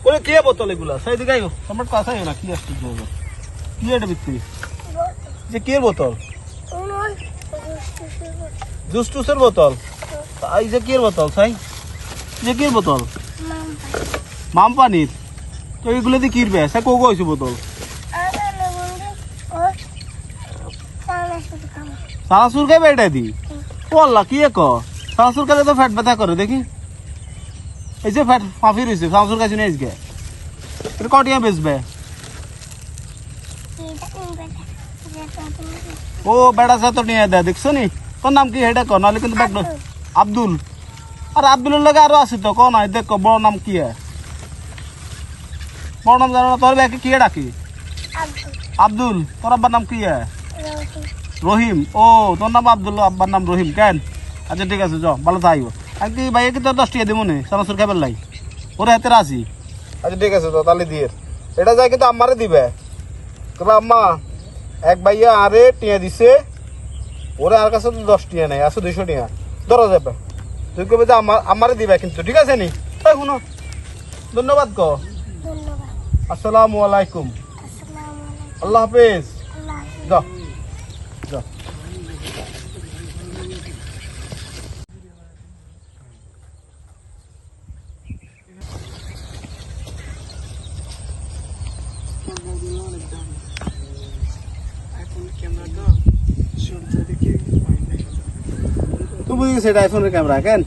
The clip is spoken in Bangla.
ওরে কে বোতল এগুলা সেইদিকে আইও তোমার কাছে আইও না কি আসছে কি এটা বিক্রি যে কি বোতল জুস টুসের বোতল এই যে কি বোতল সাই যে কি বোতল মাম পানির তো এগুলো দিয়ে কিনবে সে কোকো হয়েছে বোতল সানাসুর খাইবে এটা দি বললা কি এক সানাসুর খাইলে তো ফ্যাট ব্যথা করে দেখি এই যে ফ্যাট ফাঁফি রয়েছে সানাসুর খাইছি না আজকে এটা কটিয়া বেচবে ও বেড়া সে তো নিয়ে দেয় দেখছো নি তোর নাম কি হেডে কর নাহলে কিন্তু ব্যাগ আব্দুল আর আব্দুলের লগে আরো আছে তো কোন হয় দেখো বড় নাম কি বড় নাম জানো না তোর ব্যাগে কি ডাকি আব্দুল তোর আব্বার নাম কি রহিম ও তোর নাম আব্দুল আব্বার নাম রহিম কেন আচ্ছা ঠিক আছে চ ভালো থাকবো আমি কি ভাইয়া কি তোর 10 টাকা দেবো নে সানাসুর খাবার লাই ওরে হাতে আসি আচ্ছা ঠিক আছে তো তাহলে দিয়ে এটা যাই কিন্তু আমারে দিবে তবে আম্মা এক ভাইয়া আরে টিয়া দিছে ওরে আর কাছে তো 10 টাকা নাই আছে 200 টাকা ধরা যাবে তুই কবে যে আমারে দিবে কিন্তু ঠিক আছে নি এই শুনো ধন্যবাদ কো আসসালামু আলাইকুম আল্লাহ হাফেজ যাও যাও তুই বুঝিস সেটা আইফোনের ক্যামেরা কেন